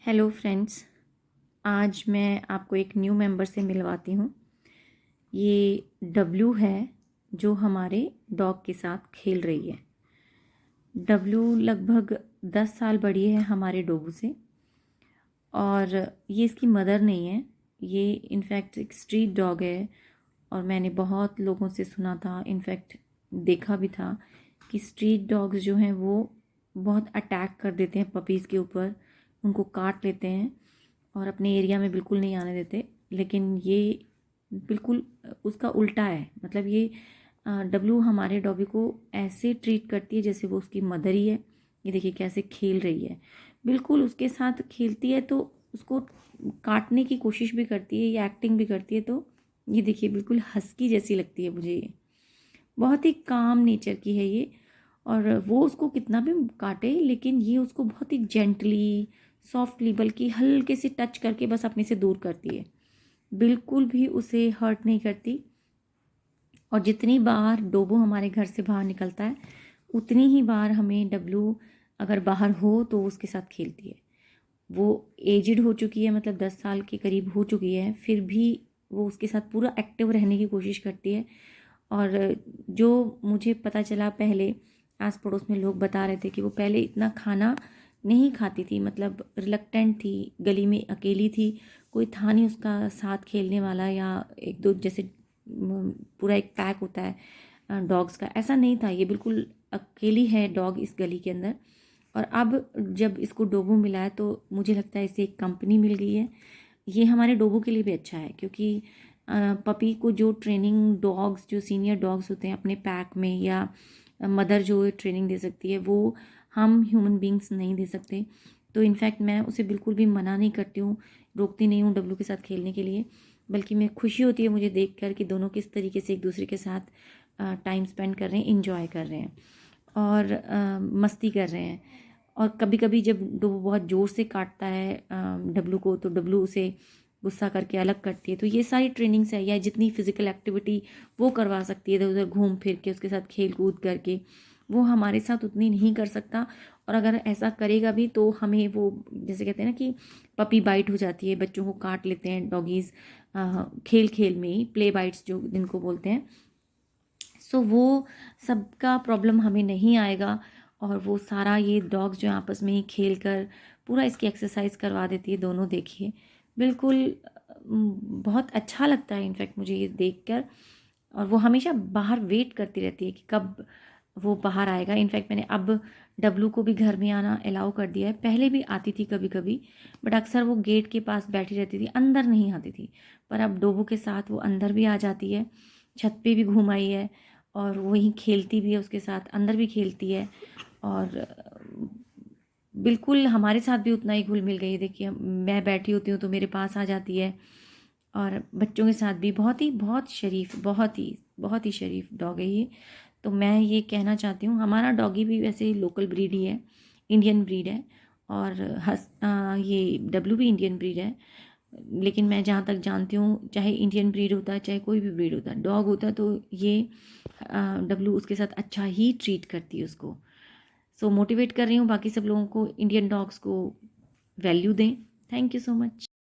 Hello friends. आज मैं आपको एक न्यू मेंबर से मिलवाती हूँ। ये डब्लू है जो हमारे डॉग के साथ खेल रही है। डब्लू लगभग 10 साल बड़ी है हमारे डोगू से और ये इसकी मदर नहीं है। ये इनफैक्ट एक स्ट्रीट डॉग है और मैंने बहुत लोगों से सुना था, इनफैक्ट देखा भी था कि स्ट्रीट डॉग्स जो हैं वो बहुत अटैक कर देते हैं पपीज़ के ऊपर, उनको काट लेते हैं और अपने एरिया में बिल्कुल नहीं आने देते। लेकिन ये बिल्कुल उसका उल्टा है। मतलब ये डब्लू हमारे डॉगी को ऐसे ट्रीट करती है जैसे वो उसकी मदर ही है। ये देखिए कैसे खेल रही है, बिल्कुल उसके साथ खेलती है तो उसको काटने की कोशिश भी करती है, ये एक्टिंग भी करती है। तो ये देखिए बिल्कुल हस्की जैसी लगती है मुझे। ये बहुत ही काम नेचर की है ये। और वो उसको कितना भी काटे लेकिन ये उसको बहुत ही जेंटली, सॉफ्टली, बल्कि हल्के से टच करके बस अपने से दूर करती है, बिल्कुल भी उसे हर्ट नहीं करती। और जितनी बार डोबो हमारे घर से बाहर निकलता है उतनी ही बार हमें डब्लू अगर बाहर हो तो उसके साथ खेलती है। वो एजिड हो चुकी है, मतलब 10 साल के करीब हो चुकी है, फिर भी वो उसके साथ पूरा एक्टिव रहने की कोशिश करती है। और जो मुझे पता चला पहले, आस पड़ोस में लोग बता रहे थे कि वो पहले इतना खाना नहीं खाती थी, मतलब रिलक्टेंट थी, गली में अकेली थी, कोई था नहीं उसका साथ खेलने वाला या एक दो, जैसे पूरा एक पैक होता है डॉग्स का, ऐसा नहीं था। ये बिल्कुल अकेली है डॉग इस गली के अंदर। और अब जब इसको डोबू मिला है तो मुझे लगता है इसे एक कंपनी मिल गई है। ये हमारे डोबू के लिए भी अच्छा है क्योंकि पपी को जो ट्रेनिंग डॉग्स, जो सीनियर डॉग्स होते हैं अपने पैक में, या मदर जो ट्रेनिंग दे सकती है, वो हम ह्यूमन बींग्स नहीं दे सकते। तो इनफैक्ट मैं उसे बिल्कुल भी मना नहीं करती हूँ, रोकती नहीं हूँ डब्लू के साथ खेलने के लिए, बल्कि मैं खुशी होती है मुझे देख कर कि दोनों किस तरीके से एक दूसरे के साथ टाइम स्पेंड कर रहे हैं, इंजॉय कर रहे हैं और मस्ती कर रहे हैं। और कभी कभी जब डब्लू बहुत ज़ोर से काटता है डब्लू को, तो डब्लू उसे गुस्सा करके अलग करती है। तो ये सारी ट्रेनिंग्स है, या जितनी फिजिकल एक्टिविटी वो करवा सकती है इधर उधर घूम फिर के, उसके साथ खेल कूद करके, वो हमारे साथ उतनी नहीं कर सकता। और अगर ऐसा करेगा भी तो हमें वो, जैसे कहते हैं ना कि पपी बाइट हो जाती है, बच्चों को काट लेते हैं डॉगीज़ खेल खेल में ही, प्ले बाइट्स जो जिनको बोलते हैं। सो वो सबका प्रॉब्लम हमें नहीं आएगा। और वो सारा ये डॉग्स जो आपस में ही खेल कर पूरा इसकी एक्सरसाइज करवा देती है दोनों, देखिए बिल्कुल बहुत अच्छा लगता है इनफैक्ट मुझे ये देखकर। और वो हमेशा बाहर वेट करती रहती है कि कब वो बाहर आएगा। इनफैक्ट मैंने अब डब्लू को भी घर में आना अलाउ कर दिया है। पहले भी आती थी कभी कभी, बट अक्सर वो गेट के पास बैठी रहती थी, अंदर नहीं आती थी। पर अब डोबू के साथ वो अंदर भी आ जाती है, छत पे भी घूम आई है और वहीं खेलती भी है उसके साथ, अंदर भी खेलती है। और बिल्कुल हमारे साथ भी उतना ही घुल मिल गई। देखिए मैं बैठी होती हूँ तो मेरे पास आ जाती है, और बच्चों के साथ भी बहुत शरीफ, बहुत ही शरीफ डॉग है ये। तो मैं ये कहना चाहती हूँ, हमारा डॉगी भी वैसे लोकल ब्रीड ही है, इंडियन ब्रीड है। और ये डब्लू भी इंडियन ब्रीड है। लेकिन मैं जहाँ तक जानती हूँ, चाहे इंडियन ब्रीड होता है चाहे कोई भी ब्रीड होता है, डॉग होता है तो ये डब्लू उसके साथ अच्छा ही ट्रीट करती है उसको। सो मोटिवेट कर रही हूँ बाकी सब लोगों को, इंडियन डॉग्स को वैल्यू दें। Thank you so much.